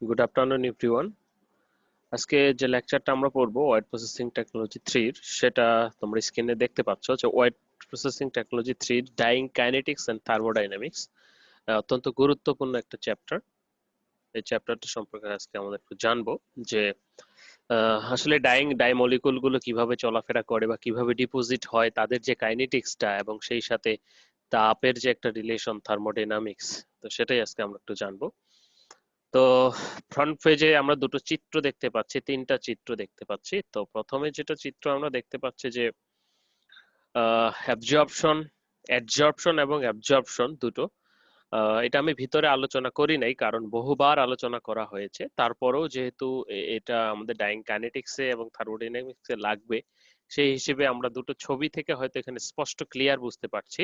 Good afternoon everyone. আজকে যে লেকচারটা আমরা পড়বো ওয়াইড প্রসেসিং টেকনোলজি 3 সেটা তোমরা স্ক্রিনে দেখতে পাচ্ছ যে wet processing technology 3 dyeing kinetics and thermodynamics অত্যন্ত গুরুত্বপূর্ণ একটা চ্যাপ্টার। এই চ্যাপ্টারটা সম্পর্কে আজকে আমাদের একটু জানবো যে আসলে ডাই মলিকুল গুলো কিভাবে চলাফেরা করে বা কিভাবে ডিপোজিট হয়, তাদের যে কাইনেটিক্সটা এবং সেই সাথে তাপের যে একটা রিলেশন থার্মোডাইনামিক্স, তো সেটাই আজকে আমরা একটু জানবো। তো ফ্রন্ট পেজে আমরা দুটো চিত্র দেখতে পাচ্ছি, তিনটা চিত্র দেখতে পাচ্ছি। তো প্রথমে যেটা চিত্র আমরা দেখতে পাচ্ছি যে অ্যাবজর্পশন অ্যাডজর্পশন এবং অ্যাবজর্পশন দুটো। এটা আমি ভিতরে আলোচনা করি নাই কারণ বহুবার আলোচনা করা হয়েছে, তারপরেও যেহেতু এটা আমাদের ডাইং কাইনেটিক্সে এবং থার্মোডাইনামিক্সে লাগবে, সেই হিসেবে আমরা দুটো ছবি থেকে হয়তো এখানে স্পষ্ট ক্লিয়ার বুঝতে পারছি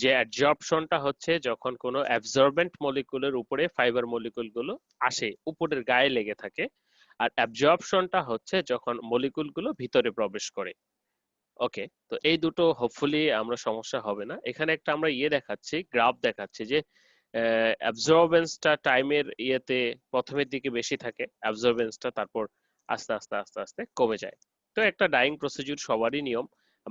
যে অ্যাডজর্পশনটা হচ্ছে যখন কোনো অ্যাবজর্বেন্ট মলিকুলের উপরে ফাইবার মলিকুল গুলো আসে, উপরের গায়ে লেগে থাকে। আর অ্যাবজর্পশনটা হচ্ছে যখন মলিকুল গুলো ভিতরে প্রবেশ করে। ওকে, তো এই দুটো হোপফুলি আমরা সমস্যা হবে না। এখানে একটা আমরা দেখাচ্ছি, গ্রাফ দেখাচ্ছি যে অ্যাবজর্বেন্সটা টাইমের প্রথমের দিকে বেশি থাকে অ্যাবজর্বেন্সটা, তারপর আস্তে আস্তে আস্তে আস্তে কমে যায়। তো একটা ডাইং প্রসিডিউর সবারই নিয়ম।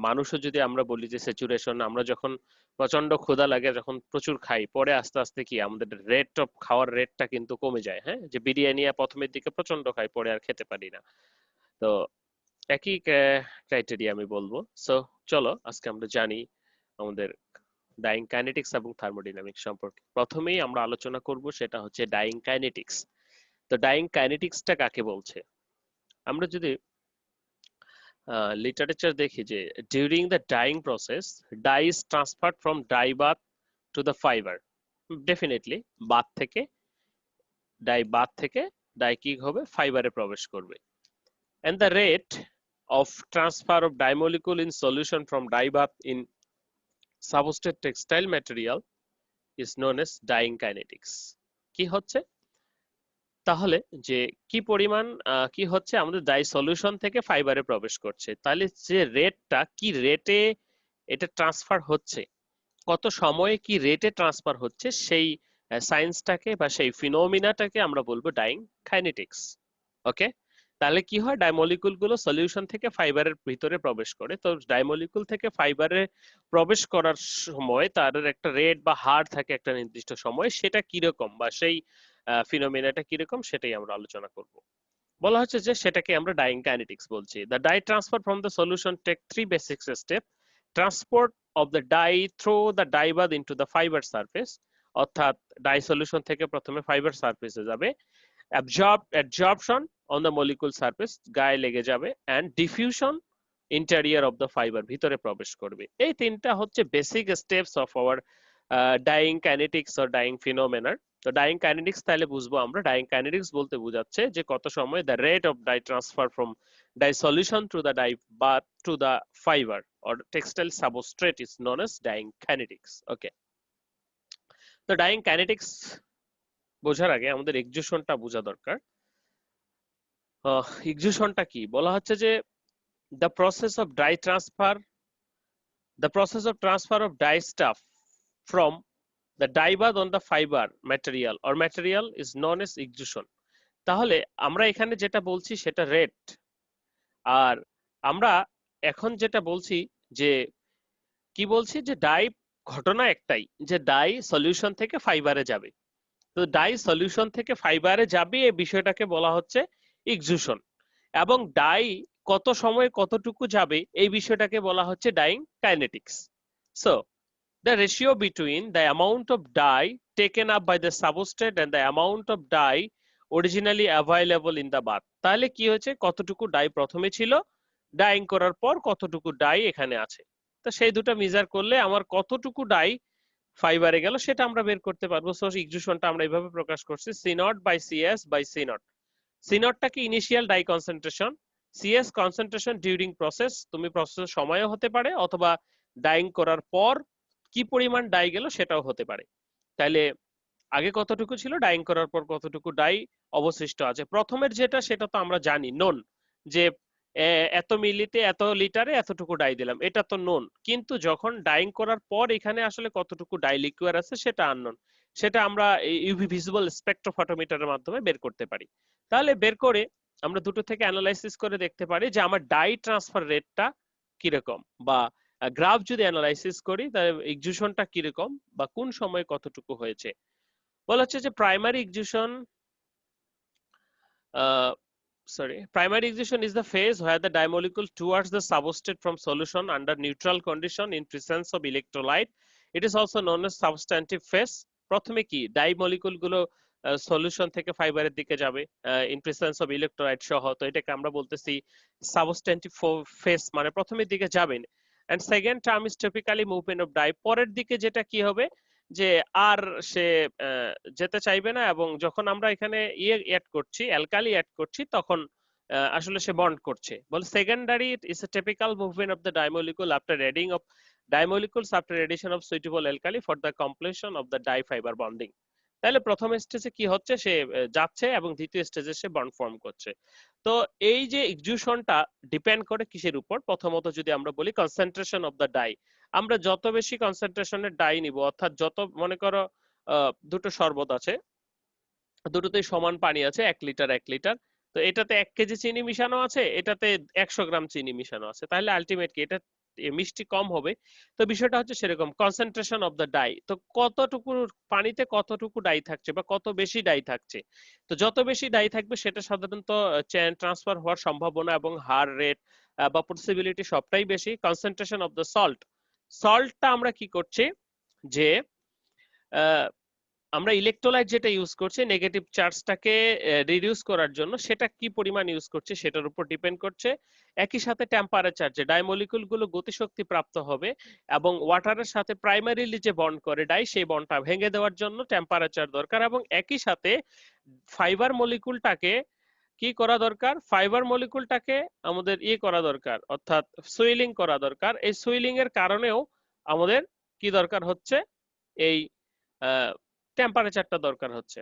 মানুষও যদি আমরা বলি যে স্যাচুরেশন, আমরা যখন প্রচন্ড ক্ষুধা লাগে, যখন প্রচুর খাই, পরে আস্তে আস্তে কি আমাদের রেট অফ খাওয়ার রেটটা কিন্তু কমে যায়। হ্যাঁ, যে বিরিয়ানি প্রথমের দিকে প্রচন্ড খাই, পরে আর খেতে পারি না। তো একই ক্রাইটেরিয়া আমি বলবো। সো চলো আজকে আমরা জানি আমাদের ডাইং কাইনেটিক্স এবং থার্মোডাইনামিক্স সম্পর্কে। প্রথমেই আমরা আলোচনা করব সেটা হচ্ছে ডাইং কাইনেটিক্স। তো ডাইং কাইনেটিক্সটা কাকে বলছে? আমরা যদি লিটারেচার দেখি যে during the dyeing process dye is transferred from dye bath to the fiber. Definitely bath থেকে ডাই কি হবে, ফাইবারে প্রবেশ করবে। And the rate of transfer of dye molecule in solution from dye bath in substrate textile material is known as dyeing kinetics. কি হচ্ছে তাহলে, যে কি পরিমাণ কি হচ্ছে আমাদের ডাই সলিউশন থেকে ফাইবারে প্রবেশ করছে, তাহলে যে রেটটা, কি রেটে এটা ট্রান্সফার হচ্ছে, কত সময়ে কি রেটে ট্রান্সফার হচ্ছে, সেই সায়েন্সটাকে বা সেই ফিনোমিনাটাকে আমরা বলবো ডাইং কাইনেটিক্স। ওকে, তাহলে কি হয়, ডাইমলিকুল গুলো সলিউশন থেকে ফাইবারের ভিতরে প্রবেশ করে। তো ডাইমলিকুল থেকে ফাইবারে প্রবেশ করার সময় তার একটা রেট বা হার থাকে একটা নির্দিষ্ট সময়, সেটা কিরকম বা সেই ফিনোমিনাটা কিরকম সেটাই আমরা আলোচনা করব। বলা হচ্ছে যে সেটাকে আমরা ডাইং কাইনেটিক্স বলছি। The dye transfer from the solution take three basic step: transport of the dye through the dye bath into the fiber surface, অর্থাৎ ডাই সলিউশন থেকে প্রথমে ফাইবার সারফেসে যাবে, absorption on the molecule surface, গায়ে লেগে যাবে, and diffusion interior of the fiber, ভিতরে প্রবেশ করবে। এই তিনটা হচ্ছে basic steps of our dyeing kinetics or dyeing ফিনোমেনার। তো ডাইং কাইনেটিক্স তাহলে বুঝবো আমরা, ডাইং কাইনেটিক্স বলতে বোঝাচ্ছে যে কত সময় the rate of dye transfer from dye solution to the dye বা to the fibre or textile substrate is known as dyeing kinetics. Okay, তো ডাইং কাইনেটিক্স বোঝার আগে আমাদের এক্সিউশনটা বোঝা দরকার। এক্সিউশনটা কি বলা হচ্ছে যে the process of dye transfer the process of transfer of dye stuff from the dye bath on the fiber material or material is known as extrusion। তাহলে আমরা এখানে যেটা বলছি সেটা রেট, আর আমরা এখন যেটা বলছি যে কি বলছি যে ডাই, ঘটনা একটাই যে ডাই সলিউশন থেকে ফাইবারে যাবে। তো ডাই সলিউশন থেকে ফাইবারে যাবে, এই বিষয়টাকে বলা হচ্ছে এক্সট্রুশন। এবং ডাই কত সময় কতটুকু যাবে, এই বিষয়টাকে বলা হচ্ছে dyeing kinetics. So the ratio between the amount of dye taken up by the substrate and the amount of dye originally available in the bath, তাহলে কি হচ্ছে, কতটুকু ডাই প্রথমে ছিল, ডাইং করার পর কতটুকু ডাই এখানে আছে। তো সেই দুটো মেজার করলে আমার কতটুকু ডাই ফাইবারে গেল সেটা আমরা বের করতে পারবো। সো ইকুয়েশনটা আমরা এইভাবে প্রকাশ করছি: C nought by CS by C nought. C নটটা কি initial dye concentration, CS concentration during process, তুমি প্রসেস সময়ও হতে পারে অথবা ডাইং করার পর কি পরিমাণ ডাই গেল সেটাও হতে পারে। তাইলে আগে কতটুকু ছিল, ডাইং করার পর কতটুকু ডাই অবশিষ্ট আছে। প্রথমের যেটা সেটা তো আমরা জানি নোন, যে এত মিলিতে এত লিটারে এতটুকু ডাই দিলাম, এটা তো নোন। কিন্তু যখন ডাইং করার পর এখানে আসলে কতটুকু ডাই লিকুয়ার আছে সেটা আননোন। সেটা আমরা ইউভি ভিজিবল স্পেকট্রোফটোমিটারের মাধ্যমে বের করতে পারি। তাহলে বের করে আমরা দুটো থেকে অ্যানালাইসিস করে দেখতে পারি যে আমার ডাই ট্রান্সফার রেটটা কিরকম, বা গ্রাফ যদি অ্যানালাইসিস করি তাহলে এক্সিউশনটা কিরকম বা কোন সময় কতটুকু হয়েছে। বলা হচ্ছে যে primary এক্সিউশন primary excitation is the phase where the dye molecule towards the substrate from solution under neutral condition in presence of electrolyte. It is also known as substantive phase. প্রথমে কি ডাই মলিকুল গুলো solution থেকে ফাইবারের দিকে যাবে in presence of electrolyte সহ, তো এটাকে আমরা বলতেছি সাবস্ট্যান্টিভ ফেজ, মানে প্রথমের দিকে যাবেন। And second term is typically movement of dye, পরের দিকে যেটা কি হবে যে আর সে যেতে চাইবে না, এবং যখন আমরা এখানে ইয়ে অ্যাড করছি, অ্যালকালি অ্যাড করছি, তখন আসলে সে বন্ড করছে। বলে secondary is a typical movement of the dye molecule after adding of dye molecules after addition of suitable alkali for the completion of the dye fibre bonding. তাহলে প্রথম স্টেজে কি হচ্ছে, সে যাচ্ছে, এবং দ্বিতীয় স্টেজে সে বন্ড ফর্ম করছে। তো এই যে এক্সিউশনটা ডিপেন্ড করে কিসের উপর? প্রথমত যদি আমরা বলি কনসেন্ট্রেশন অফ দ্য ডাই, আমরা যত বেশি কনসেন্ট্রেশনের ডাই নিব, অর্থাৎ যত, মনে করো দুটো শরবত আছে, দুটোতেই সমান পানি আছে 1 লিটার 1 লিটার, তো এটাতে 1 কেজি চিনি মিশানো আছে, এটাতে 100 গ্রাম চিনি মিশানো আছে, তাহলে আলটিমেট কি এটা মিষ্টি কম হবে। তো বিষয়টা হচ্ছে সেরকম, কনসেন্ট্রেশন অফ দ্য ডাই, তো কতটুকু পানিতে কতটুকু ডাই থাকছে বা কত বেশি ডাই থাকছে, তো যত বেশি ডাই থাকবে সেটা সাধারণত চেন ট্রান্সফার হওয়ার সম্ভাবনা এবং হার রেট বা পসিবিলিটি সবটাই বেশি। কনসেন্ট্রেশন অফ দ্য সল্ট, সল্টটা আমরা কি করছি যে আমরা ইলেকট্রোলাইট যেটা ইউজ করছি নেগেটিভ চার্জটাকে রিডিউস করার জন্য, সেটা কি পরিমাণ ইউজ করছে সেটার উপর ডিপেন্ড করছে। একই সাথে টেম্পারেচার, যে ডাই মলিকুল গুলো গতিশক্তি প্রাপ্ত হবে এবং ওয়াটারের সাথে প্রাইমারিলি যে বন্ড করে ডাই, সেই বন্ডটা ভেঙে দেওয়ার জন্য টেম্পারেচার দরকার, এবং একই সাথে ফাইবার মলিকুলটাকে কি করা দরকার, ফাইবার মলিকুলটাকে আমাদের ইয়ে করা দরকার, অর্থাৎ সুইলিং করা দরকার। এই সুইলিং এর কারণেও আমাদের কি দরকার হচ্ছে, এই টেম্পারেচারটা দরকার হচ্ছে।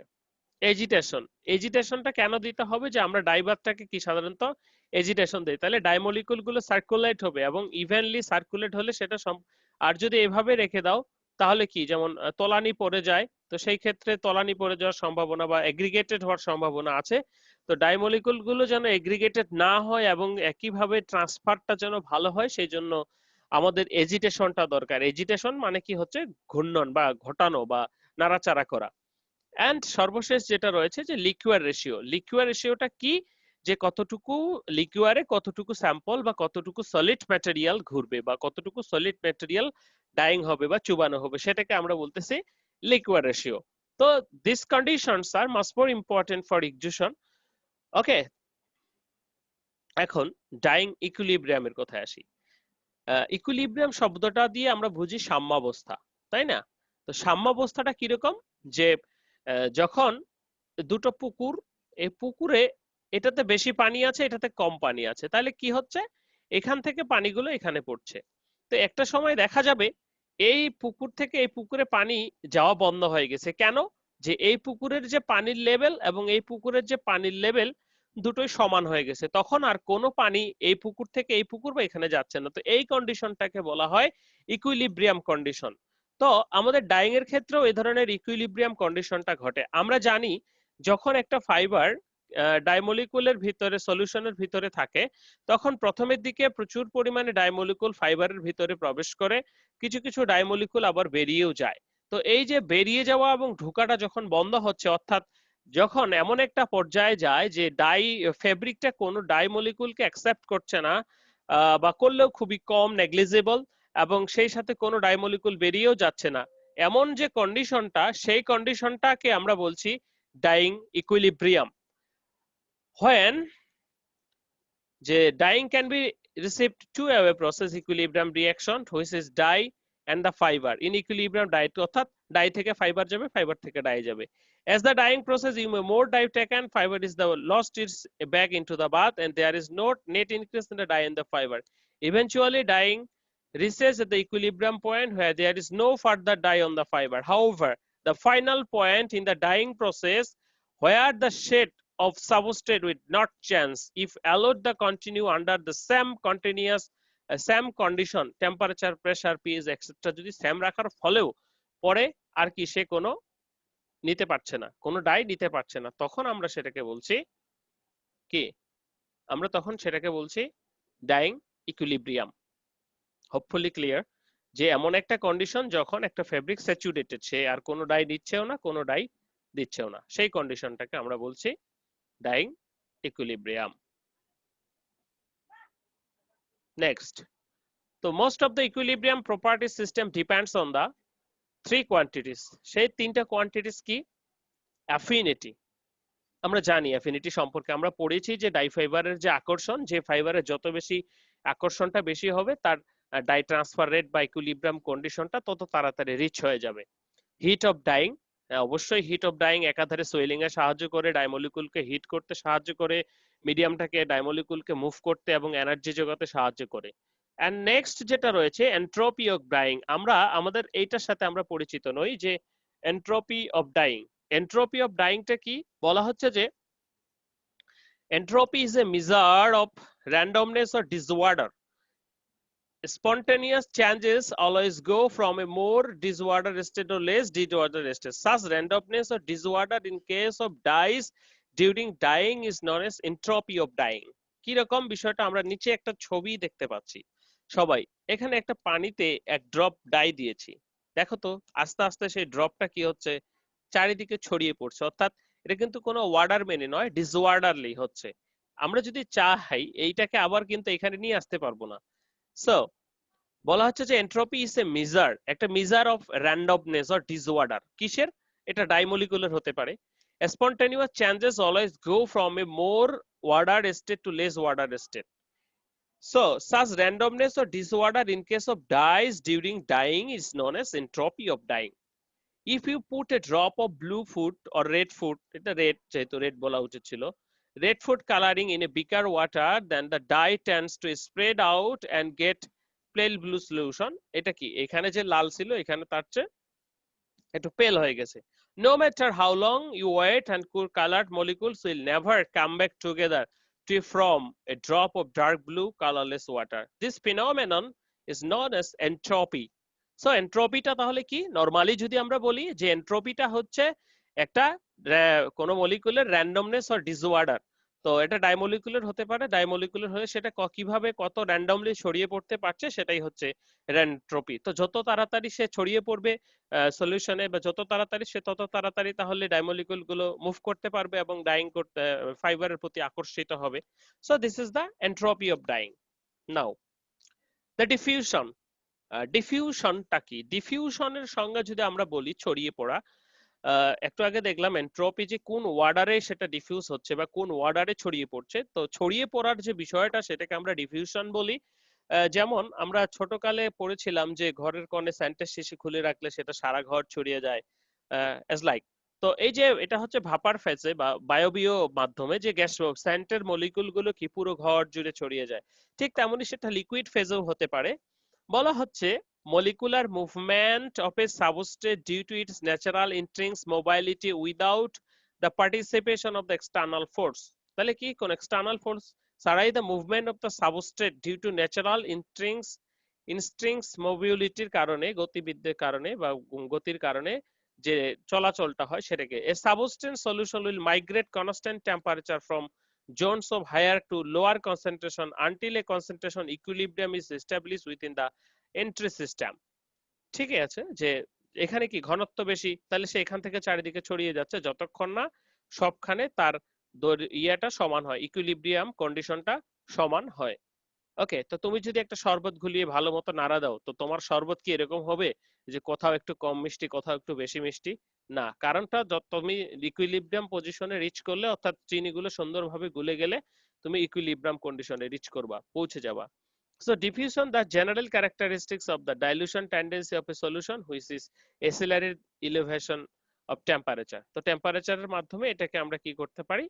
এজিটেশন, এজিটেশনটা কেন দিতে হবে, যে আমরা ডাইবারটাকে কি সাধারণত এজিটেশন দেই, তাহলে ডাইমলিকুল গুলো সার্কুলেট হবে এবং ইভেনলি সার্কুলেট হলে সেটা আর যদি এভাবে রেখে দাও তাহলে কি, যেমন তলানি পড়ে যায়, তো সেই ক্ষেত্রে তলানি পড়ে যাওয়ার সম্ভাবনা বা এগ্রিগেটেড হওয়ার সম্ভাবনা আছে। তো ডাইমলিকুল গুলো যেন এগ্রিগেটেড না হয় এবং একইভাবে ট্রান্সফারটা যেন ভালো হয়, সেই জন্য আমাদের এজিটেশনটা দরকার। এজিটেশন মানে কি হচ্ছে ঘূর্ণন বা ঘটানো বা নাড়াচাড়া করা। এন্ড সর্বশেষ যেটা রয়েছে যে লিকুয়ার রেশিও, লিকুয়ার রেশিওটা কি, যে কতটুকু লিকুয়ারে কতটুকু স্যাম্পল বা কতটুকু সলিড ম্যাটেরিয়াল ঘুরবে বা কতটুকু সলিড ম্যাটেরিয়াল ডাইং হবে বা চুবানো হবে, সেটাকে আমরা বলতেছি লিকুয়ার রেশিও। তো this conditions are much more important for execution. Okay, এখন ডাইং ইকুইলিব্রিয়ামের কথায় আসি। ইকুইলিব্রিয়াম শব্দটা দিয়ে আমরা বুঝি সাম্যাবস্থা, তাই না? তো সাম্যাবস্থাটা কিরকম, যে যখন দুটো পুকুর, এই পুকুরে এটাতে বেশি পানি আছে, এটাতে কম পানি আছে, তাহলে কি হচ্ছে, এখান থেকে পানিগুলো এখানে পড়ছে। তো একটা সময় দেখা যাবে এই পুকুর থেকে এই পুকুরে পানি যাওয়া বন্ধ হয়ে গেছে। কেন? যে এই পুকুরের যে পানির লেভেল এবং এই পুকুরের যে পানির লেভেল দুটোই সমান হয়ে গেছে, তখন আর কোনো পানি এই পুকুর থেকে এই পুকুর বা এখানে যাচ্ছে না। তো এই কন্ডিশনটাকে বলা হয় ইকুইলিব্রিয়াম কন্ডিশন। তো আমাদের ডাইং এর ক্ষেত্রেও এই ধরনের ইকুইলিব্রিয়াম কন্ডিশনটা ঘটে। আমরা জানি যখন একটা ফাইবার ডাইমলিকুলের ভিতরে, সলিউশনের ভিতরে থাকে, তখন প্রথমের দিকে প্রচুর পরিমাণে ডাইমলিকুল ফাইবারের ভিতরে প্রবেশ করে, কিছু কিছু ডাইমলিকুল আবার বেরিয়েও যায়। তো এই যে বেরিয়ে যাওয়া এবং ঢোকাটা যখন বন্ধ হচ্ছে, অর্থাৎ যখন এমন একটা পর্যায়ে যায় যে ডাই ফেব্রিকটা কোনো ডাইমলিকুলকে অ্যাকসেপ্ট করছে না, বা করলেও খুবই কম, নেগলিজেবল, এবং সেই সাথে কোনো ডাইমলিকুল বেরিয়েও যাচ্ছে না, এমন যে কন্ডিশনটা, সেই কন্ডিশনটাকে আমরা বলছি ডাইং ইকুইলিব্রিয়াম। when যে dyeing can be received two-way process equilibrium reaction which is dye and the fiber in equilibrium dye, অর্থাৎ dye থেকে fiber যাবে, fiber থেকে dye যাবে। As the dyeing process, you may more dye taken, fiber is the lost its back into the bath, and there is no net increase in the dye and the fiber. Eventually dyeing reaches at the equilibrium point where there is no further dye on the fiber. However, the final point in the dyeing process where the shade of substrate will not change if allowed the continue under the same continuous same condition, temperature, pressure, pH etc. যদি same রাখার ফলেও পরে আর কি সে কোনো নিতে পারছে না, কোনো ডাই নিতে পারছে না, তখন আমরা সেটাকে বলছি কি, আমরা তখন সেটাকে বলছি ডাইং ইকুইলিব্রিয়াম। হোপফুলি ক্লিয়ার, যে এমন একটা কন্ডিশন যখন একটা ফেব্রিক স্যাচুরেটেড, সে আর কোনো ডাই নিচ্ছেও না, কোনো ডাই দিচ্ছেও না, সেই কন্ডিশনটাকে আমরা বলছি ডাইং ইকুইলিব্রিয়াম। নেক্সট, তো most of the equilibrium property system depends on the three quantities. সেই তিনটা কোয়ান্টিটিস কি? অ্যাফিনিটি, আমরা জানি অ্যাফিনিটি সম্পর্কে, আমরা পড়েছি যে ডাই ফাইবারের যে আকর্ষণ, যে ফাইবারের যত বেশি আকর্ষণটা বেশি হবে তার ডাই ট্রান্সফার রেট বা ইকুইলিব্রিয়াম কন্ডিশনটা তত তাড়াতাড়ি রিচ হয়ে যাবে। হিট অফ ডাইং, অবশ্যই হিট অফ ডাইং একাধারে সোয়েলিং এ সাহায্য করে, ডাইমলিকুলকে হিট করতে সাহায্য করে, মিডিয়ামটাকে ডাইমলিকুলকে মুভ করতে এবং এনার্জি যোগাতে সাহায্য করে। এন্ড নেক্সট যেটা রয়েছে এন্ট্রপি অফ ডাইং, আমরা আমাদের এইটার সাথে আমরা পরিচিত নই যে entropy of dyeing. Entropy of ডাইংটা কি? বলা হচ্ছে যে entropy is a measure of randomness or disorder. Spontaneous changes always go from a more disordered state to less disordered state. Such randomness or disorder in case of dyes during dyeing is known as entropy of dyeing. কি রকম বিষয়টা, আমরা নিচে একটা ছবি দেখতে পাচ্ছি সবাই, এখানে একটা পানিতে এক ড্রপ ডাই দিয়েছি, দেখো তো আস্তে আস্তে সেই ড্রপটা কি হচ্ছে, চারিদিকে ছড়িয়ে পড়ছে, অর্থাৎ এটা কিন্তু কোনো ওয়ার্ডার মেনে নয়, ডিসঅর্ডারলি হচ্ছে। আমরা যদি চাই এইটাকে আবার কিন্তু এখানে নিয়ে আসতে পারবো না। সো বলা হচ্ছে যে এন্ট্রপি ইজ এ মেজার, একটা measure of randomness or disorder, কিসের? এটা ডাইমলিকুলার হতে পারে। Spontaneous changes always go from a more ordered state to less ordered state. So such randomness or disorder in case of dyes during dyeing is known as entropy of dyeing. If you put a drop of blue food or red food, এটা red যেহেতু red বলা উচিত ছিল, red food coloring in a beaker water, then the dye tends to spread out and get pale blue solution. এটা কি, এখানে যে লাল ছিল এখানে তার চেয়ে একটু পেল হয়ে গেছে। No matter how long you wait and cool colored molecules will never come back together to form a drop of dark blue colorless water. This phenomenon is known as entropy. So এন্ট্রপিটা তাহলে কি? Normally যদি আমরা বলি যে এন্ট্রপিটা হচ্ছে একটা কোন মলিকুলের র্যান্ডমনেস অর ডিসঅর্ডার, তো এটা ডাইমলিকুলার হতে পারে, ডাইমলিকুলার হয়ে সেটা কিভাবে কত র্যান্ডমলি ছড়িয়ে পড়তে পারছে সেটাই হচ্ছে এন্ট্রপি। তো যত তাড়াতাড়ি সে ছড়িয়ে পড়বে সলিউশনে, বা যত তাড়াতাড়ি সে তত তাড়াতাড়ি তাহলে ডাইমলিকুল গুলো মুভ করতে পারবে এবং ডাইং করতে ফাইবারের প্রতি আকর্ষিত হবে। So this is the entropy of dyeing. Now the diffusion. ডিফিউশনটা কি? ডিফিউশনের সংজ্ঞা যদি আমরা বলি ছড়িয়ে পড়া, একটু আগে দেখলাম এন্ট্রপি যে কোন ওয়ার্ডারে সেটা ডিফিউজ হচ্ছে বা কোন ওয়ার্ডারে ছড়িয়ে পড়ছে, তো ছড়িয়ে পড়ার যে বিষয়টা সেটাকে আমরা ডিফিউশন বলি। যেমন আমরা ছোটকালে পড়েছিলাম যে ঘরের কোণে স্যান্টের শিশি খুলে রাখলে সেটা সারা ঘর ছড়িয়ে যায়, অ্যাজ লাইক। তো এই যে এটা হচ্ছে ভাপার ফেজে বা বায়বীয় মাধ্যমে যে গ্যাস স্যান্টের মলিকুল গুলো কি পুরো ঘর জুড়ে ছড়িয়ে যায়, ঠিক তেমনি সেটা লিকুইড ফেজেও হতে পারে। বলা হচ্ছে molecular movement of a substrate due to its natural intrinsic mobility without the participation of the external force. তাহলে কি, কোন external force ছাড়াই the movement of the substrate due to natural intrinsic mobility কারণে, গতিবিদ্যের কারণে বা গতির কারণে যে চলাচলটা হয় সেটাকে a substance solution will migrate constant temperature from zones of higher to lower concentration until a concentration equilibrium is established within the entry system. ঠিক আছে, যে এখানে কি ঘনত্ব বেশি, তাহলে সে এখান থেকে চারিদিকে ছড়িয়ে যাচ্ছে যতক্ষণ না সবখানে তার ইয়েটা সমান হয়, ইকুইলিব্রিয়াম কন্ডিশনটা সমান হয়। ওকে, তো তুমি যদি একটা শরবত ঘুলিয়ে ভালো মতো নাড়া দাও, তো তোমার শরবত কি এরকম হবে যে কোথাও একটু কম মিষ্টি কোথাও একটু বেশি মিষ্টি? না, কারণটা তুমি ইকুইলিব্রিয়াম পজিশনে রিচ করলে, অর্থাৎ চিনিগুলো সুন্দরভাবে গুলে গেলে তুমি ইকুইলিব্রিয়াম কন্ডিশনে রিচ করবা, পৌঁছে যাবা। So diffusion, the general characteristics of the dilution tendency of a solution which is accelerated elevation of temperature. তো টেম্পারেচারের মাধ্যমে এটাকে আমরা কি করতে পারি,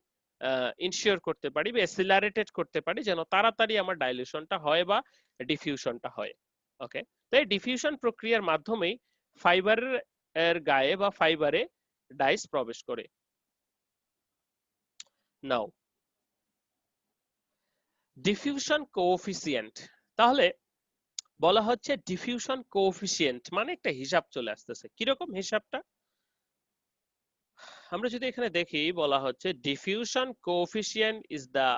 ইনশিওর করতে পারি বা অ্যাসিলারেটেড করতে পারি যেন তাড়াতাড়ি আমার ডাইলিউশনটা হয় বা ডিফিউশনটা হয়। ওকে, তো এই ডিফিউশন প্রক্রিয়ার মাধ্যমেই ফাইবারের গায়ে বা ফাইবারে ডাইস প্রবেশ করে। নাও ডিফিউশন কোএফিসিয়েন্ট, তাহলে বলা হচ্ছে ডিফিউশন কোএফিসিয়েন্ট মানে একটা হিসাব চলে আসতেছে, কিরকম হিসাবটা? আমরা যদি এখানে দেখি বলা হচ্ছে diffusion coefficient is the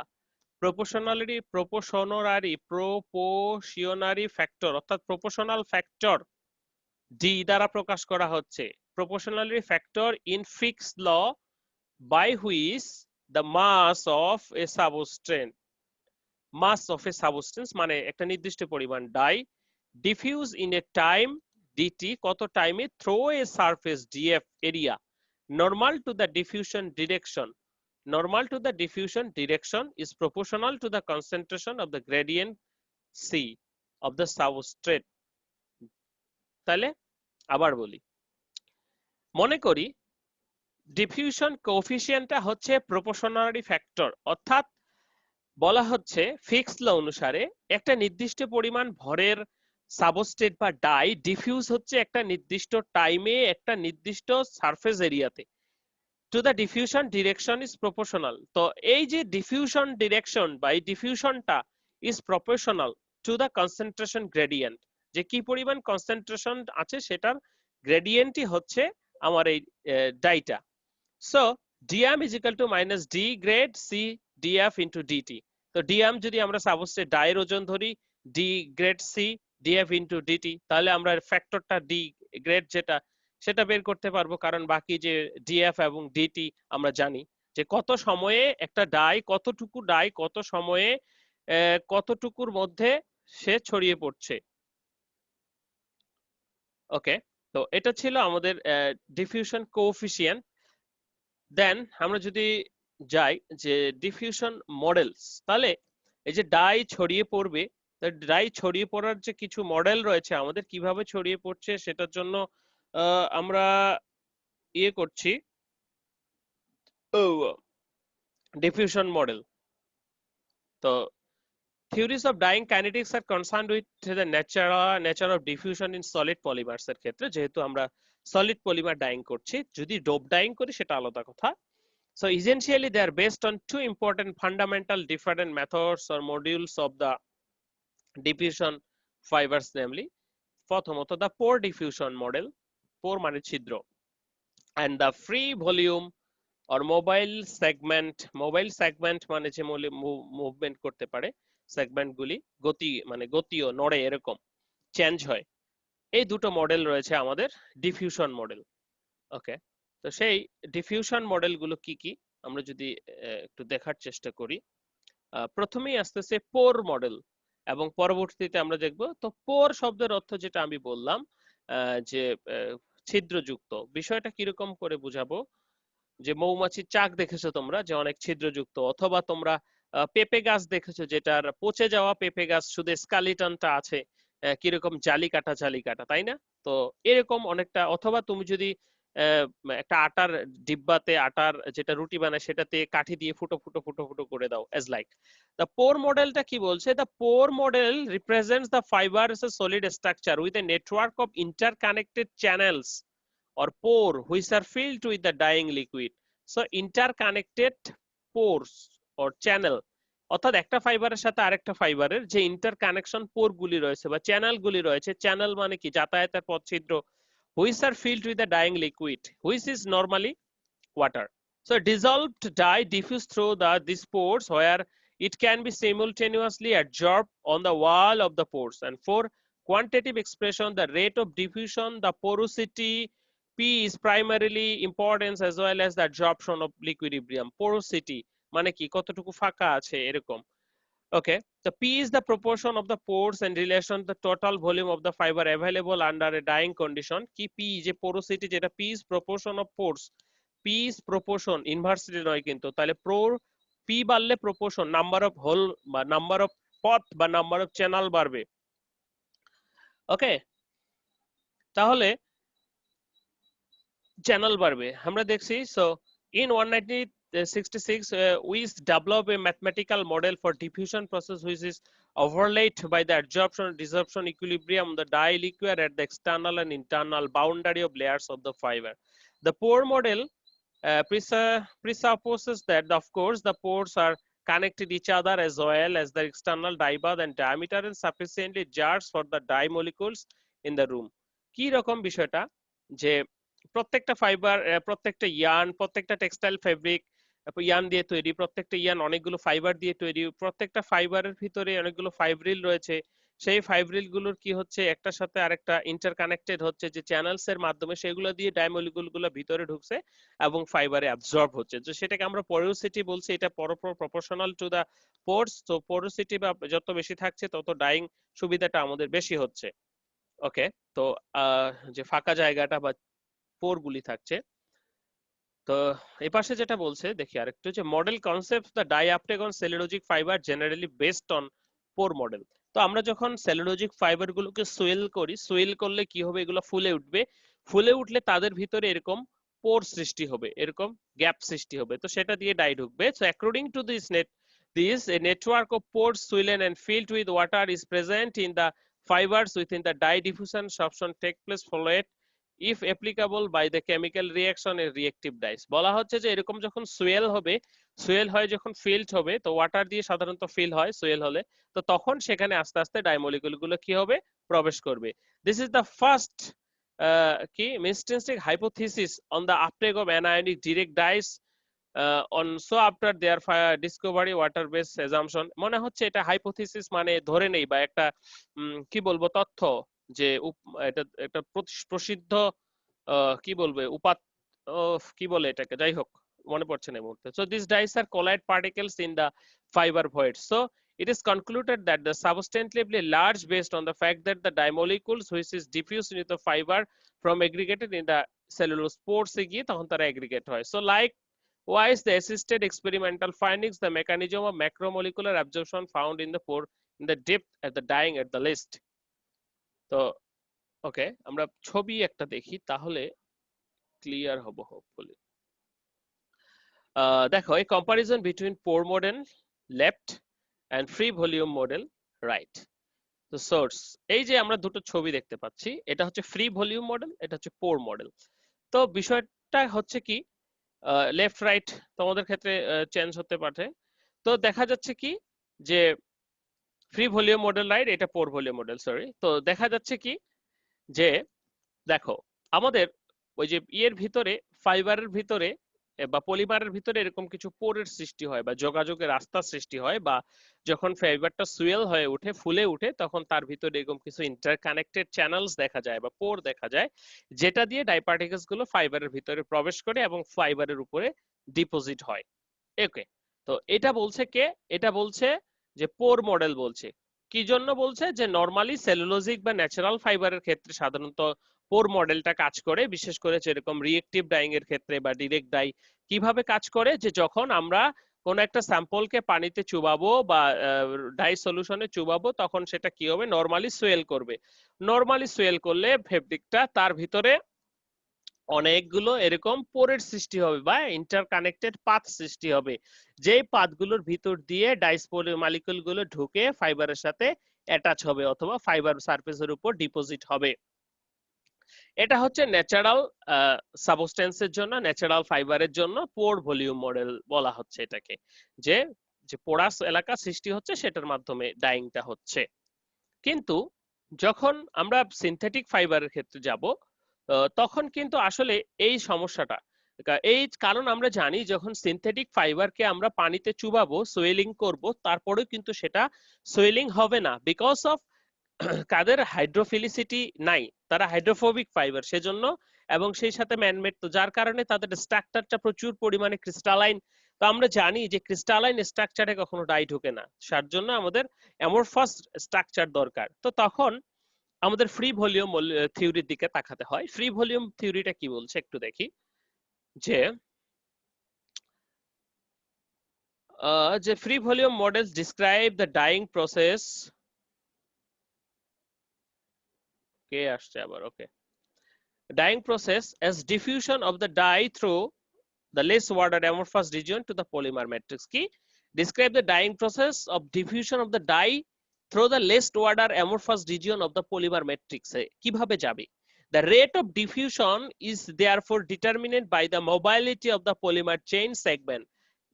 proportionary factor, অর্থাৎ প্রপোর্শনাল ফ্যাক্টর ডি দ্বারা প্রকাশ করা হচ্ছে, proportionally factor in Fick's law by which the mass of a substance মানে একটা নির্দিষ্ট পরিমাণ die diffuse in a time dt কত টাইমে through a surface df area normal to the diffusion direction is proportional to the concentration of the gradient c of the substrate। তাহলে আবার বলি, মনে করি ডিফিউশন কোএফিসিয়েন্টটা হচ্ছে প্রপোর্শনারি ফ্যাক্টর, অর্থাৎ বলা হচ্ছে ফিক্স ল অনুসারে একটা নির্দিষ্ট পরিমাণ ভরের সাবস্ট্রেট বা ডাই ডিফিউজ হচ্ছে একটা নির্দিষ্ট টাইমে একটা নির্দিষ্ট সারফেস এরিয়াতে, to the diffusion direction is proportional. তো এই যে ডিফিউশন ডিরেকশন বা এই ডিফিউশনটা is proportional to the concentration gradient, যে কি পরিমাণ কনসেন্ট্রেশন আছে সেটার গ্রেডিয়েন্টই হচ্ছে আমার এই ডাইটা। So DM is equal to minus D grad C DF into DT. তো ডিএম যদি আমরা সাবস্ট্রেট ডাইয়ের ওজন ধরি, D grad C DF into DT, তাহলে আমরা ফ্যাক্টরটা ডি গ্রেড যেটা সেটা বের করতে পারবো, কারণ বাকি যে ডিএফ এবং ডিটি আমরা জানি যে কত সময়ে একটা ডাই কত সময়ে কতটুকুর মধ্যে সে ছড়িয়ে পড়ছে। ওকে, তো এটা ছিল আমাদের ডিফিউশন কোএফিসিয়েন্ট। দেন আমরা যদি যাই যে ডিফিউশন মডেলস, তাহলে এই যে ডাই ছড়িয়ে পড়বে, ডাই ছড়িয়ে পড়ার যে কিছু মডেল রয়েছে আমাদের, কিভাবে ছড়িয়ে পড়ছে সেটার জন্য আমরা ইয়ে করছি ডিফিউশন মডেল। তো theories of dyeing kinetics are concerned with the nature of diffusion in solid polymers এর ক্ষেত্রে, যেহেতু আমরা সলিড পলিমার ডাইং করছি, যদি ডোপ ডাইং করি সেটা আলাদা কথা। So essentially they are based on two important fundamental different methods or modules of the diffusion fibers, namely প্রথমত the pore diffusion model, pore মানে ছিদ্র, and the free volume or mobile segment মানে যে movement করতে পারে, segment গুলি গতিও নড়ে, এরকম চেঞ্জ হয়। এই দুটো মডেল রয়েছে আমাদের ডিফিউশন মডেল। ওকে, তো সেই ডিফিউশন মডেল গুলো কি কি আমরা যদি একটু দেখার চেষ্টা করি, প্রথমেই আসতেছে পোর মডেল এবং পরবর্তীতে আমরা দেখব। তো পোর শব্দের অর্থ যেটা আমি বললাম যে ছিদ্রযুক্ত, বিষয়টা কিরকম করে বুঝাবো, যে মৌমাছির চাক দেখেছো তোমরা যে অনেক ছিদ্রযুক্ত, অথবা তোমরা পেঁপে গাছ দেখেছো যেটার পচে যাওয়া পেঁপে গাছ শুধু স্কালিটনটা আছে, কিরকম জালি কাটা, তাই না? তো এরকম অনেকটা, অথবা তুমি যদি একটা আটার ডিব্বাতে আটার যেটা রুটি বানায় সেটাতে কাঠি দিয়ে ফুটো করে দাও, এজ লাইক। দ্য পোর মডেলটা কি বলছে, the poor model represents the fibre S A solid structure with a network of interconnected channels or pore which are filled with the dyeing liquid. So interconnected pores or channel, অর্থাৎ একটা ফাইবারের সাথে আরেকটা ফাইবারের যে ইন্টারকানেকশন পোর গুলি রয়েছে বা চ্যানেল গুলি রয়েছে, চ্যানেল মানে কি যাতায়াতের পথ ছিদ্র, which are filled with the dyeing liquid which is normally water. So dissolved dye diffuse through these pores where it can be simultaneously absorbed on the wall of the pores. And for quantitative expression, the rate of diffusion, the porosity P is primarily importance as well as the absorption of liquidibrium. Porosity মানে কি কতটুকু ফাঁকা আছে এরকম। Okay, the P is the proportion of the pores in relation to the total volume of the fiber available under a dyeing condition. কি P যে porosity, যেটা P is proportion of pores, P is proportion inversely নয় কিন্তু, তাহলে P বাড়লে proportion number of whole বা number of পথ বা নাম্বার অফ চ্যানেল বাড়বে। ওকে, তাহলে চ্যানেল বাড়বে আমরা দেখছি। So in 1966 we developed a mathematical model for diffusion process which is overlaid by the absorption desorption equilibrium of the dye liquid at the external and internal boundary of layers of the fiber. The pore model presupposes that of course the pores are connected each other as well as the external dye bath and diameter and sufficiently large for the dye molecules in the room. কি রকম বিষয়টা, যে প্রত্যেকটা fibre, প্রত্যেকটা yarn, প্রত্যেকটা textile fabric yarn দিয়ে তৈরি, প্রত্যেকটা ইয়ার্ন অনেকগুলো ফাইবার দিয়ে তৈরি, প্রত্যেকটা ফাইবারের ভিতরে অনেকগুলো ফাইব্রিল রয়েছে। সেই ফাইব্রিল গুলোর কি হচ্ছে, একটার সাথে আরেকটা ইন্টারকানেক্টেড হচ্ছে, যে চ্যানেলস এর মাধ্যমে সেগুলো দিয়ে ডাইমলিকুল গুলো ভিতরে ঢুকছে এবং ফাইবারে অ্যাবজর্ব হচ্ছে। তো সেটাকে আমরা পোরোসিটি বলছি, এটা প্রপোর্শনাল টু দা পোরস। তো পোরোসিটি বা যত বেশি থাকছে তত ডাইং সুবিধাটা আমাদের বেশি হচ্ছে। ওকে, তো যে ফাঁকা জায়গাটা বা পোর গুলি থাকছে। তো এই পাশে যেটা বলছে দেখি আরেকটু, যে model concept the dye uptake on cellulosic fiber generally based on pore model. তো আমরা যখন সেলুলোজিক ফাইবার গুলোকে সোয়েল করি, সোয়েল করলে কি হবে, এগুলো ফুলে উঠবে, ফুলে উঠলে তাদের ভিতরে এরকম পোর সৃষ্টি হবে, এরকম গ্যাপ সৃষ্টি হবে, তো সেটা দিয়ে ডাই ঢুকবে। So according to this a network of pores swollen and filled with water is present in the fibers within the dye diffusion substance take place followed if applicable by the chemical reaction and reactive dyes। বলা হচ্ছে যে এরকম যখন সোয়েল হবে, সোয়েল হয় যখন field হবে, তো ওয়াটার দিয়ে সাধারণত ফিল হয় সোয়েল হলে, তো তখন সেখানে আস্তে আস্তে ডাইমলিকুল গুলো কি হবে, প্রবেশ করবে। দিস ইজ দ্য ফার্স্ট কি মিস্টেন্সিক hypothesis on the uptake of anionic direct dyes on so after their discovery water base assumption. মনে হচ্ছে এটা হাইপোথিসিস মানে ধরে নেই, বা একটা কি বলবো তথ্য, যে এটা একটা প্রসিদ্ধ কি বলবে কি বলে এটাকে, যাই হোক মনে পড়ছে না এই মুহূর্তে। So this dyes are colloid particles in the fiber void. So it is concluded that the substantially large based on the fact that the dimolecules which is diffused into the fiber from aggregated in the cellulose pores এ গিয়ে তখন তারা aggregate হয়। So likewise the assisted experimental findings the mechanism of macromolecular absorption found in the pore in the depth at the dyeing at the least। তো ওকে, আমরা ছবি একটা দেখি তাহলে ক্লিয়ার হব হোপফুলি। দেখো, এই comparison between pore model left and free volume model right. তো সোর্স, এই যে আমরা দুটো ছবি দেখতে পাচ্ছি, এটা হচ্ছে ফ্রি ভলিউম মডেল, এটা হচ্ছে পোর মডেল। তো বিষয়টা হচ্ছে কি, লেফট রাইট তোমাদের ক্ষেত্রে চেঞ্জ হতে পারে। তো দেখা যাচ্ছে কি যে ফ্রি ভলিউম মডেল রাইট, এটা পোর ভলিউম মডেল, সরি। তো দেখা যাচ্ছে কি যে দেখো, আমাদের ওই যে ইয়ের ভিতরে, ফাইবারের ভিতরে বা পলিমারের ভিতরে এরকম কিছু পোরের সৃষ্টি হয় বা যোগাযোগের রাস্তা সৃষ্টি হয়, বা যখন ফাইবারটা সুয়েল হয়ে উঠে, ফুলে উঠে, তখন তার ভিতরে এরকম কিছু ইন্টারকানেক্টেড চ্যানেলস দেখা যায় বা পোর দেখা যায়, যেটা দিয়ে ডাইপার্টিকেলস গুলো ফাইবারের ভিতরে প্রবেশ করে এবং ফাইবারের উপরে ডিপোজিট হয়। ওকে, তো এটা বলছে কে, এটা বলছে যে পোর মডেল বলছে। কি জন্য বলছে, যে নরমালি সেলুলোজিক বা ন্যাচারাল ফাইবারের ক্ষেত্রে সাধারণত পোর মডেলটা কাজ করে, বিশেষ করে যেরকম রিয়েক্টিভ ডাইং এর ক্ষেত্রে বা ডিরেক্ট ডাই। কিভাবে কাজ করে, যে যখন আমরা কোন একটা স্যাম্পলকে পানিতে চুবাবো বা ডাই সলিউশনে চুবাবো, তখন সেটা কি হবে, নরমালি সোয়েল করবে। নরমালি সোয়েল করলে ফেব্রিকটা তার ভিতরে অনেকগুলো এরকম পোরের সৃষ্টি হবে বা ইন্টারকানেক্টেড পাথ সৃষ্টি হবে, যেই পাথগুলোর ভিতর দিয়ে ডাইসপোলিমালিকুল গুলো ঢুকে ফাইবারের সাথে অ্যাটাচ হবে অথবা ফাইবার সারফেসের উপর ডিপোজিট হবে। এটা হচ্ছে ন্যাচারাল সাবস্টেন্সের জন্য, ন্যাচারাল ফাইবারের জন্য পোর ভলিউম মডেল বলা হচ্ছে এটাকে, যে যে পোরাস এলাকা সৃষ্টি হচ্ছে সেটার মাধ্যমে ডাইংটা হচ্ছে। কিন্তু যখন আমরা সিনথেটিক ফাইবারের ক্ষেত্রে যাব, তখন কিন্তু আসলে এই সমস্যাটা, এই কারণ আমরা জানি যখন সিনথেটিক ফাইবারকে আমরা পানিতে চুবাবো, সোয়েলিং করব, তারপরেও কিন্তু সেটা সোয়েলিং হবে না, বিকজ অফ কাদের হাইড্রোফিলিসিটি নাই, তারা হাইড্রোফোবিক ফাইবার সেজন্য, এবং সেই সাথে ম্যানমেড, তো যার কারণে তাদের স্ট্রাকচারটা প্রচুর পরিমাণে ক্রিস্টালাইন। তো আমরা জানি যে ক্রিস্টালাইন স্ট্রাকচারে কখনো ডাই ঢোকে না, তার জন্য আমাদের অ্যামরফাস স্ট্রাকচার দরকার। তো তখন আমাদের ফ্রি ভলিউম থিওরির দিকে তাকাতে হয়। ফ্রি ভলিউম থিওরিটা কি বলছে একটু দেখি, যে free volume models describe the dyeing process, কে আসছে আবার, ওকে, dyeing process as diffusion of the dye through the less water amorphous region to the polymer matrix। কি describe the dyeing process of diffusion of the dye through the less water amorphous region of the polymer matrix এ কিভাবে যাবে। The rate of diffusion is therefore determined by the mobility of the polymer chain segment,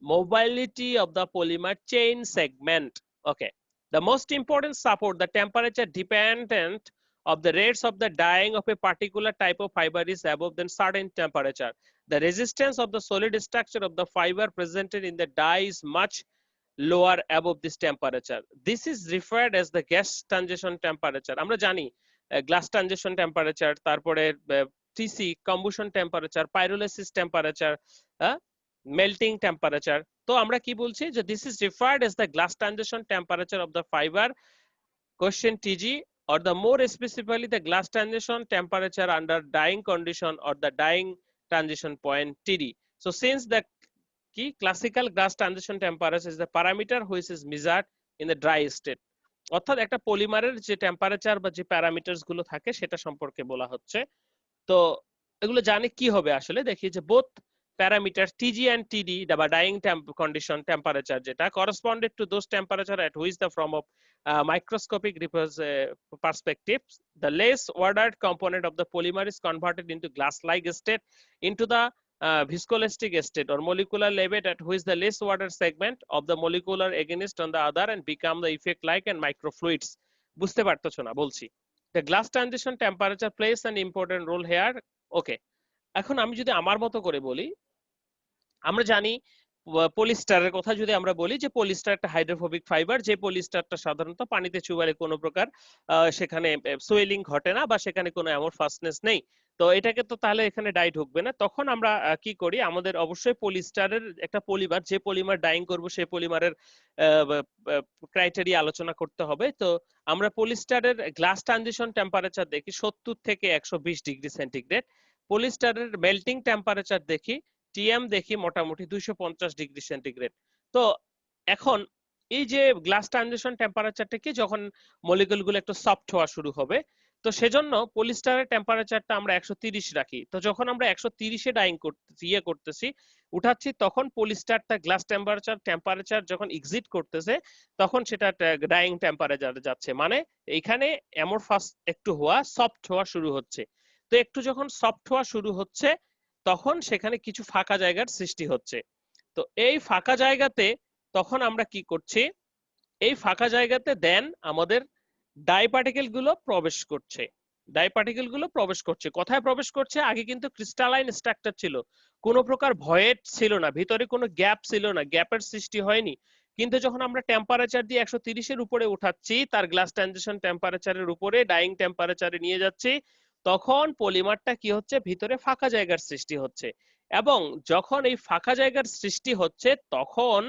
mobility of the polymer chain segment। Okay, the most important support the temperature dependent of the rates of the dyeing of a particular type of fiber is above than certain temperature, the resistance of the solid structure of the fiber presented in the dye is much lower above this temperature. This is referred as the gas transition temperature. আমরা জানি glass transition temperature, তারপরে TC combustion temperature, pyrolysis temperature, melting temperature. তো আমরা কি বলছি যে this is referred as the glass transition temperature of the fibre, question TG, or the more specifically the glass transition temperature under dyeing condition or the dyeing transition point TD. So since the key classical glass transition temperature is the parameter which is measured in the dry state, অর্থাৎ একটা পলিমারের যে temperature বা যে parameters গুলো থাকে সেটা সম্পর্কে বলা হচ্ছে। তো এগুলো জানি কি হবে আসলে, দেখি যে both parameter TG and TD বা dyeing condition temperature যেটা corresponded to those temperature at which the from of microscopic perspective the less ordered component of the polymer is converted into glass like state into the viscoelastic state or molecular level at which the less ordered segment of the molecular against on the other and become the effect like and microfluids. বুঝতে পারতেছো না বলছি, the glass transition temperature plays an important role here. ওকে, এখন আমি যদি আমার মতো করে বলি, আমরা জানি পলিস্টারের কথা যদি আমরা বলি যে পলিস্টার একটা হাইড্রোফোবিক ফাইবার, যে পলিস্টারটা সাধারণত পানিতে চুবালে কোনো প্রকার সেখানে সোয়েলিং ঘটে না বা সেখানে কোনো অ্যামরফাসনেস নেই। তো এটাকে তো তাহলে এখানে ডাই ঢুকবে না। তখন আমরা কি করি, আমাদের অবশ্যই পলিস্টারের একটা পলিমার, যে পলিমার ডাইং করব সেই পলিমারের ক্রাইটেরিয়া আলোচনা করতে হবে। তো আমরা পলিস্টারের গ্লাস ট্রানজিশন টেম্পারেচার দেখি 70 থেকে 120 ডিগ্রি সেন্টিগ্রেড, পলিস্টারের মেল্টিং টেম্পারেচার দেখি টিএম দেখি মোটামুটি 250 ডিগ্রি সেন্টিগ্রেড। তো এখন এই যে গ্লাস ট্রানজিশন টেম্পারেচারটা কি, যখন মলিকুলগুলো একটু সফট হওয়া শুরু হবে, তো সেজন্য পলিস্টারের টেম্পারেচারটা আমরা 130 রাখি। তো যখন আমরা 130 এ ডাইং করতেছি উঠাচ্ছি, তখন পলিস্টারটা গ্লাস টেম্পারেচার যখন এক্সিট করতেছে তখন সেটা ডাইং টেম্পারেচার যাচ্ছে, মানে এইখানে অ্যামরফাস একটু হওয়া, সফট হওয়া শুরু হচ্ছে। তো একটু যখন সফট হওয়া শুরু হচ্ছে তখন সেখানে কিছু ফাঁকা জায়গার সৃষ্টি হচ্ছে। তো এই ফাঁকা জায়গাতে তখন আমরা কি করছি, এই ফাঁকা জায়গাতে দেন আমাদের ডাই পার্টিকেল গুলো প্রবেশ করছে। ডাই পার্টিকেল গুলো প্রবেশ করছে, কোথায় প্রবেশ করছে, আগে কিন্তু ক্রিস্টালাইন স্ট্রাকচার ছিল, কোনো প্রকার ভয়েড ছিল না, ভিতরে কোনো গ্যাপ ছিল না, গ্যাপের সৃষ্টি হয়নি। কিন্তু যখন আমরা টেম্পারেচার দিয়ে 130 এর উপরে উঠাচ্ছি, তার গ্লাস ট্রানজিশন টেম্পারেচারের উপরে ডাইং টেম্পারেচারে নিয়ে যাচ্ছি, তখন পলিমারটা কি হচ্ছে, ভিতরে ফাঁকা জায়গার সৃষ্টি হচ্ছে। এবং যখন এই ফাঁকা জায়গার সৃষ্টি হচ্ছে তখন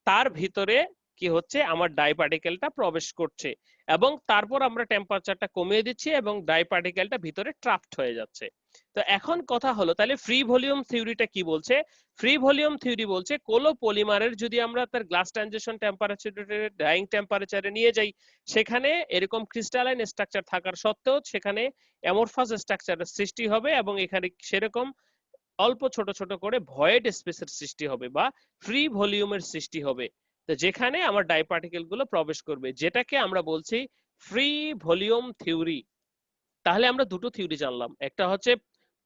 তার ভিতরে কি হচ্ছে, আমার ডাই পার্টিকেলটা প্রবেশ করছে এবং তারপর আমরা টেম্পারেচারটা কমিয়ে দিচ্ছি এবং ডাই পার্টিকেলটা ভিতরে ট্রাপড হয়ে যাচ্ছে। তো এখন কথা হলো, তাহলে ফ্রি ভলিউম থিওরিটা কি বলছে? ফ্রি ভলিউম থিওরি বলছে কোলো পলিমারের যদি আমরা তার গ্লাস ট্রানজিশন টেম্পারেচারে ডাইং টেম্পারেচারে নিয়ে যাই, সেখানে এরকম ক্রিস্টালাইন স্ট্রাকচার থাকার সত্ত্বেও সেখানে অ্যামরফাস স্ট্রাকচারের সৃষ্টি হবে এবং এখানে সেরকম অল্প ছোট ছোট করে ভয়েড স্পেসের সৃষ্টি হবে বা ফ্রি ভলিউমের সৃষ্টি হবে, তো যেখানে আমার ডাই পার্টিকেল গুলো প্রবেশ করবে, যেটাকে আমরা বলছি ফ্রি ভলিউম থিওরি। তাহলে আমরা দুটো থিওরি জানলাম, একটা হচ্ছে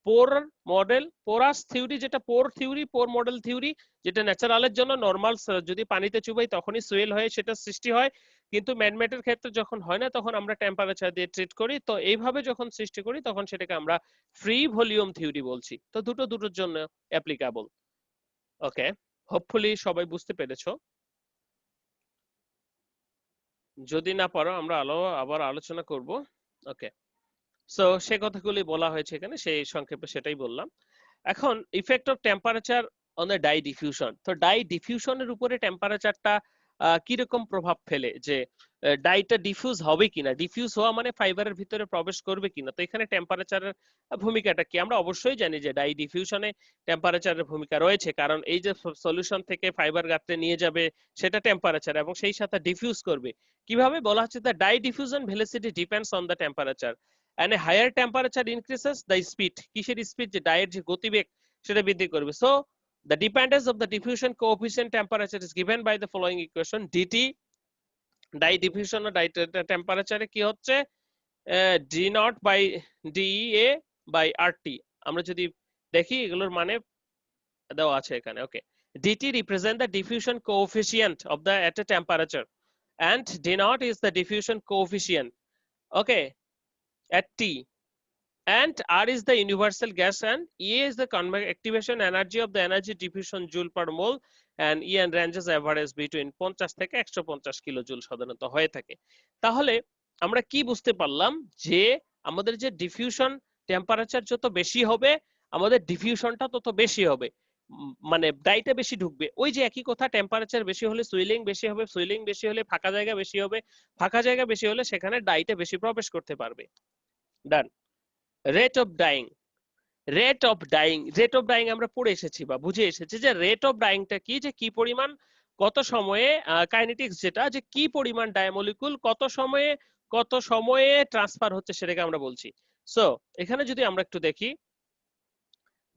পোর মডেল, পোরাস থিওরি, যেটা পোর থিওরি, পোর মডেল থিওরি, যেটা ন্যাচারালের জন্য নরমাল যদি পানিতে চুবাই তখনই সোয়েল হয়ে সেটা সৃষ্টি হয়, কিন্তু ম্যানমেটের ক্ষেত্রে যখন হয় না তখন আমরা টেম্পারেচার দিয়ে ট্রিট করি। তো এইভাবে যখন সৃষ্টি করি তখন সেটাকে আমরা ফ্রি ভলিউম থিওরি বলছি। তো দুটোর জন্য অ্যাপ্লিকেবল। ওকে, হোপফুলি সবাই বুঝতে পেরেছো। যদি না পারো আমরা আবার আলোচনা করব। ওকে, সো সে কথাগুলি বলা হয়েছে এখানে, সেই সংক্ষেপে সেটাই বললাম। এখন effect of temperature on the dye diffusion. তো ডাই ডিফিউশনের উপরে টেম্পারেচারটা কিরকম প্রভাব ফেলে, যে ডাইটা ডিফিউজ হবে কিনা, ডিফিউজ হওয়া মানে ফাইবারের ভিতরে প্রবেশ করবে কিনা, তো এখানে টেম্পারেচারের ভূমিকাটা কি? আমরা অবশ্যই জানি যে ডাই ডিফিউশনে টেম্পারেচারের ভূমিকা রয়েছে, কারণ এই যে সলিউশন থেকে ফাইবার গাঁথতে নিয়ে যাবে সেটা টেম্পারেচার এবং সেই সাথে ডিফিউজ করবে। কিভাবে বলা হচ্ছে, the dye diffusion velocity depends on the temperature and a higher temperature increases the speed, কিসের স্পিড, যে ডাইয়ের যে গতিবেগ সেটা বৃদ্ধি করবে। So the dependence of the diffusion coefficient temperature is given by the following equation, dt dye diffusion ও dye টেম্পারেচারে কি হচ্ছে, d naught by dEA by RT। আমরা যদি দেখি এগুলোর মানে দেওয়া আছে এখানে। ওকে, dt represent the diffusion coefficient of the at a temperature and d naught is the diffusion coefficient. Okay, at T, and R is the universal gas and E is the activation energy of the energy diffusion joule per mole, and E and ranges average between 50 থেকে 150 kilojoule সাধারণত হয়ে থাকে। তাহলে আমরা কি বুঝতে পারলাম যে আমাদের যে ডিফিউশন টেম্পারেচার যত বেশি হবে আমাদের ডিফিউশনটা তত বেশি হবে, মানে ডাইটা বেশি ঢুকবে। ওই যে একই কথা, টেম্পারেচার বেশি হলে সুইলিং বেশি হবে, সুইলিং বেশি হলে ফাঁকা জায়গা বেশি হবে, ফাঁকা জায়গা বেশি হলে সেখানে ডাইটা বেশি প্রবেশ করতে পারবে। Done. Rate of dyeing, rate of dyeing আমরা পড়ে এসেছি বা বুঝে এসেছি যে রেট অফ ডাইংটা কি, যে কি পরিমাণ কত সময়ে কাইনেটিক্স, যেটা যে কি পরিমাণ ডায়ামলিকুল কত সময়ে ট্রান্সফার হচ্ছে সেটাকে আমরা বলছি। সো এখানে যদি আমরা একটু দেখি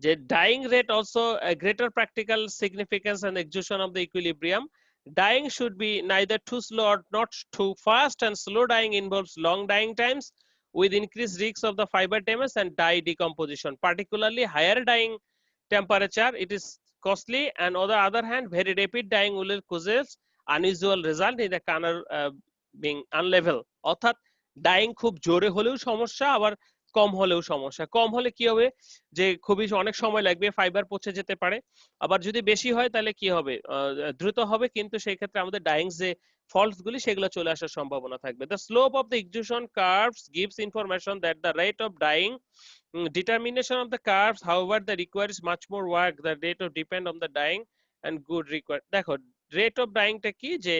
যে dying rate also a greater practical significance and exhaustion of the equilibrium. Dying should be neither too slow or not too fast, and slow dying involves long dying times with increased risks of the fiber damage and dye decomposition. Particularly higher dying temperature, it is costly, and on the other hand, very rapid dying will cause unusual result in the corner being unlevel. অর্থাৎ dyeing খুব জোরে হলেও সমস্যা, আবার কম হলেও সমস্যা। কম হলে কি হবে যে খুবই অনেক সময় লাগবে, ফাইবার পচে যেতে পারে। আবার যদি বেশি হয় তাহলে কি হবে, দ্রুত হবে, কিন্তু সেই ক্ষেত্রে আমাদের ডাইং যে ফল্টস গুলি সেগুলো চলে আসার সম্ভাবনা থাকবে। The slope of the exhaustion curves gives information that the rate of dying, determination of the curves, however, that requires much more work. The rate of depend on the dying and good require। দেখো rate of ডাইংটা কি, যে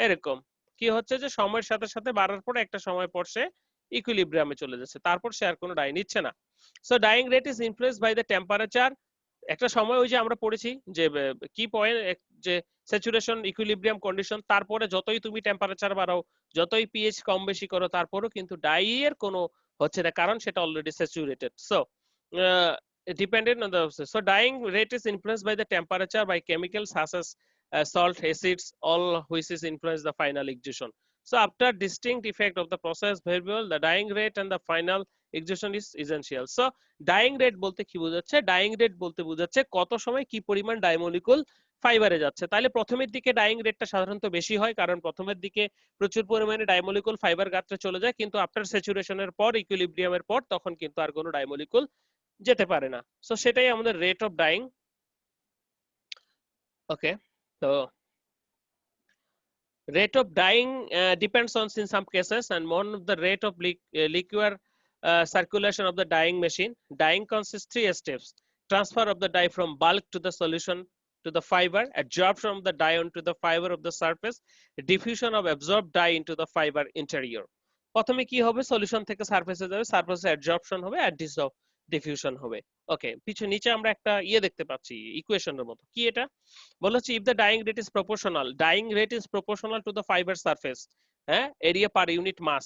এরকম কি হচ্ছে যে সময়ের সাথে সাথে বাড়ার পরে একটা সময় পর সে ইকুইলিব্রিয়ামে চলে যাচ্ছে, তারপর সে আর কোনো ডাই নিচ্ছে না। So dyeing rate is influenced by the temperature. একটা সময় ওই যে আমরা পড়েছি যে কি পয়েন্ট, যে স্যাচুরেশন ইকুইলিব্রিয়াম কন্ডিশন, তারপরে যতই তুমি টেম্পারেচার বাড়াও, যতই পিএইচ কম বেশি করো, তারপরেও কিন্তু ডাই এর কোনো হচ্ছে না, কারণ সেটা already saturated. So dependent on the, so dying rate is influenced by the temperature, by chemicals such as salt, acids, all which is influence the final exhaustion. So after distinct effect of the process variable, the dying rate and the final exhaustion is essential. So dying rate বলতে কি বোঝাচ্ছে, dying rate বলতে বোঝাচ্ছে কত সময় কি পরিমাণ ডাইমলিকুল ফাইবারে যাচ্ছে। তাহলে প্রথমের দিকে ডাইং রেটটা সাধারণত বেশি হয়, কারণ প্রথমের দিকে প্রচুর পরিমাণে ডাইমলিকুল ফাইবার গাত্রে চলে যায়, কিন্তু আফটার স্যাচুরেশনের পর, ইকুইলিব্রিয়ামের পর, তখন কিন্তু আর কোনো ডাইমলিকুল যেতে পারে না। সো সেটাই আমাদের রেট অফ ডাইং। ওকে, তো rate of dying depends on, in some cases, and one of the rate of liquid circulation of the dyeing machine. Dyeing consists 3 steps: transfer of the dye from bulk to the solution to the fiber, absorption of the dye onto the fiber of the surface, diffusion of absorbed dye into the fiber interior. প্রথমে কি হবে, solution থেকে সারফেসে যাবে, সারফেসে absorption হবে আর diffusion হবে। ওকে, নিচে আমরা একটা দেখতে পাচ্ছি ইকুয়েশনের মতো। কি এটা বলা হচ্ছে, if the dyeing rate is proportional, dyeing rate is proportional to the fiber surface, হ্যাঁ, area per unit mass,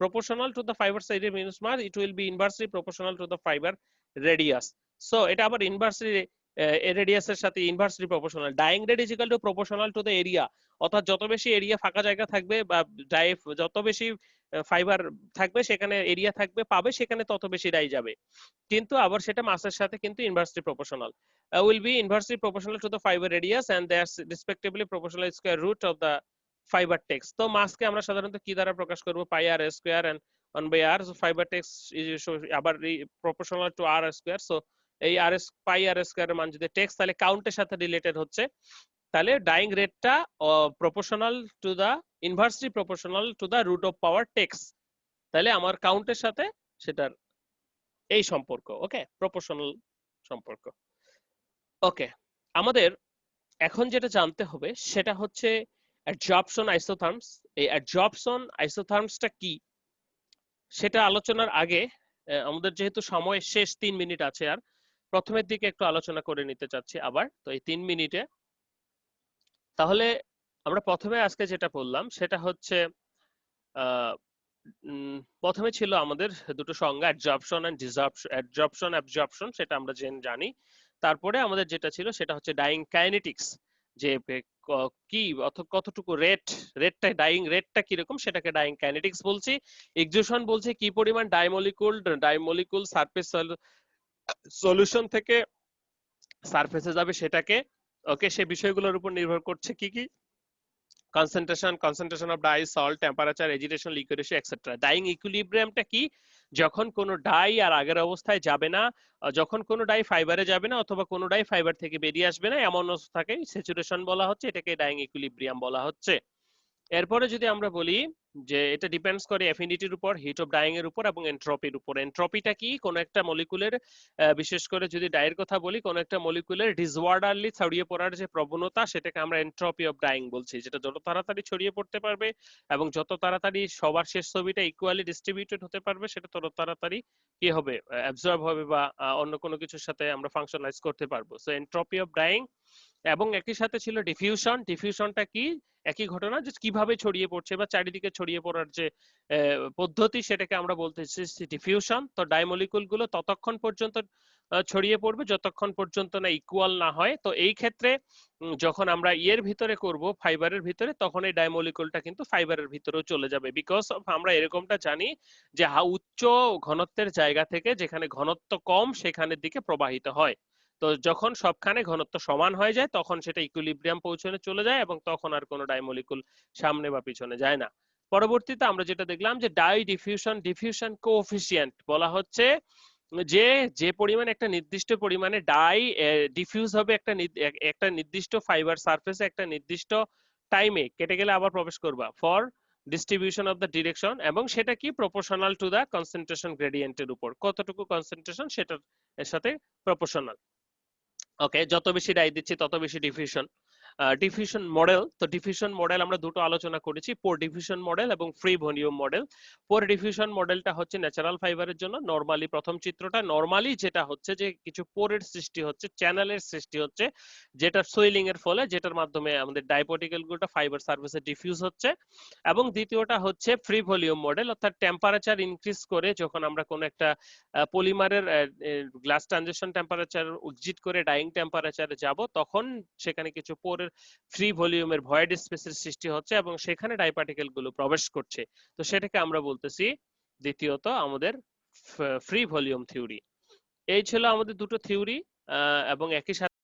proportional to the fiber area minus mass, it will be inversely proportional to the fiber radius. So এটা আবার inversely radius এর সাথে inversely proportional. Dyeing rate is equal to proportional to the area, অর্থাৎ যত বেশি area ফাঁকা জায়গা থাকবে বা ডাই যত বেশি ফাইবার থাকবে, সেখানে এরিয়া থাকবে পাবে, সেখানে তত বেশি ডাই যাবে, কিন্তু আবার সেটা মাসের সাথে কিন্তু inversely proportional. Will be inversely proportional to the fiber radius and they are respectively proportional square root of the fiber text. তো মাসকে আমরা সাধারণত কি দ্বারা প্রকাশ করব, pi r square and 1 by r। So fibre tex is আবার proportional to r square. So এই আর পাই আর স্কয়ার এর মান যদি টেক্স, তাহলে কাউন্টের সাথে রিলেটেড হচ্ছে, তাহলে ডাইং রেটটা proportional to the inversely proportional to the root of power tex, তাহলে আমার কাউন্টের সাথে সেটার এই সম্পর্ক। ওকে, প্রপোর্শনাল সম্পর্ক। ওকে, আমাদের এখন যেটা জানতে হবে সেটা হচ্ছে অ্যাডজর্পশন আইসোথার্মস। এই অ্যাডজর্পশন আইসোথার্মসটা কি সেটা আলোচনার আগে আমাদের যেহেতু সময় শেষ, 3 মিনিট আছে, আর প্রথমের দিকে একটু আলোচনা করে নিতে চাচ্ছি আবার। তো এই 3 মিনিটে তাহলে আমরা প্রথমে আজকে যেটা বললাম সেটা হচ্ছে প্রথমে ছিল আমাদের দুটো সংজ্ঞা, অ্যাডজর্পশন এন্ড ডিসঅর্পশন, অ্যাডজর্পশন অ্যাবজর্পশন, সেটা আমরা জানি। তারপরে আমাদের যেটা ছিল সেটা হচ্ছে ডাইং কাইনেটিক্স, যে কি কতটুকু রেটটা ডাইং রেটটা কিরকম সেটাকে ডাইং কাইনেটিক্স বলছি। এক্সজোশন বলছে কি পরিমাণ ডাইমলিকুল সারফেস সলিউশন থেকে সারফেসে যাবে সেটাকে। ওকে, সেই বিষয়গুলোর উপর নির্ভর করছে কি কি, concentration of dye, salt, temperature, agitation, liquidation, etc. Dyeing ইকুইলিব্রিয়ামটা কি, যখন কোনো ডাই আর আগের অবস্থায় যাবে না, যখন কোনো ডাই ফাইবারে যাবে না অথবা কোনো ডাই ফাইবার থেকে বেরিয়ে আসবে না, এমন অবস্থাকে স্যাচুরেশন বলা হচ্ছে, এটাকে ডাইং ইকুইলিব্রিয়াম বলা হচ্ছে। এরপরে যদি আমরা বলি যে এটা ডিপেন্ডস করে অ্যাফিনিটির উপর, হিট অফ ডাইং এর উপর এবং এন্ট্রপির উপর। এন্ট্রপিটা কি? কোন একটা মলিকুলের, বিশেষ করে যদি ডাইয়ের কথা বলি, কোন একটা মলিকুলের ডিসঅর্ডারলি ছড়িয়ে পড়ার যে প্রবণতা, সেটাকে আমরা এন্ট্রপি অফ ডাইং বলছি। যেটা যত তাড়াতাড়ি ছড়িয়ে পড়তে পারবে এবং যত তাড়াতাড়ি সবার শেষ ছবিটা ইকুয়ালি ডিস্ট্রিবিউটেড হতে পারবে, সেটা তত তাড়াতাড়ি কি হবে, অ্যাবজর্ব হবে বা অন্য কোনো কিছুর সাথে আমরা ফাংশনালাইজ করতে পারবো। So entropy of dyeing. এবং একই সাথে ছিল ডিফিউশন। ডিফিউশনটা কি? একই ঘটনা, যে কিভাবে ছড়িয়ে পড়ছে বা চারিদিকে ছড়িয়ে পড়ার যে পদ্ধতি, সেটাকে আমরা বলতেছি ডিফিউশন। তো ডাইমলিকুল গুলো ততক্ষণ পর্যন্ত ছড়িয়ে পড়বে যতক্ষণ পর্যন্ত না ইকুয়াল না হয়। তো এই ক্ষেত্রে যখন আমরা ইয়ের ভিতরে করব, ফাইবারের ভিতরে, তখন এই ডাইমলিকুলটা কিন্তু ফাইবারের ভিতরেও চলে যাবে। বিকজ অফ আমরা এরকমটা জানি যে উচ্চ ঘনত্বের জায়গা থেকে যেখানে ঘনত্ব কম সেখানের দিকে প্রবাহিত হয়। তো যখন সবখানে ঘনত্ব সমান হয়ে যায় তখন সেটা ইকুইলিব্রিয়াম পৌঁছানো চলে যায় এবং তখন আর কোনো ডাইমলিকুল সামনে বা পিছনে যায় না। পরবর্তীতে আমরা যেটা দেখলাম যে ডাই ডিফিউশন, ডিফিউশন কোএফিসিয়েন্ট বলা হচ্ছে যে যে পরিমাণ একটা নির্দিষ্ট পরিমাণে ডাই ডিফিউজ হবে একটা নির্দিষ্ট ফাইবার সারফেসে একটা নির্দিষ্ট টাইমে, কেটে গেলে আবার প্রবেশ করবা for distribution of the direction, এবং সেটা কি প্রপোর্শনাল টু দ্য কনসেন্ট্রেশন গ্রেডিয়েন্টের উপর, কতটুকু কনসেন্ট্রেশন সেটার এর সাথে প্রপোর্শনাল। ওকে, যত বেশি ডাই দিচ্ছি তত বেশি ডিফিউশন। ডিফিউশন মডেল, তো ডিফিউশন মডেল আমরা দুটো আলোচনা করেছি, পোর ডিফিউশন মডেল এবং ফ্রি ভলিউম মডেল। পোর ডিফিউশন মডেলটা হচ্ছে ন্যাচারাল ফাইবারের জন্য। নরমালি প্রথম চিত্রটা, নরমালি যেটা হচ্ছে যে কিছু পোরের সৃষ্টি হচ্ছে, চ্যানেলের সৃষ্টি হচ্ছে, যেটা সোয়েলিং এর ফলে, যেটার মাধ্যমে আমাদের ডাইপার্টিকেল গুলো ফাইবার সারফেসে ডিফিউজ হচ্ছে। এবং দ্বিতীয়টা হচ্ছে ফ্রি ভলিউম মডেল, অর্থাৎ টেম্পারেচার ইনক্রিজ করে যখন আমরা কোনো একটা পলিমারের গ্লাস ট্রানজিশন টেম্পারেচার এক্সিট করে ডাইং টেম্পারেচারে যাব, তখন সেখানে কিছু পোরের ফ্রি ভলিউমের ভয়েড স্পেসের সৃষ্টি হচ্ছে এবং সেখানে ডাইপার্টিকেল গুলো প্রবেশ করছে। তো সেটাকে আমরা বলতেছি দ্বিতীয়ত আমাদের ফ্রি ভলিউম থিওরি। এই ছিল আমাদের দুটো থিওরি, এবং একই সাথে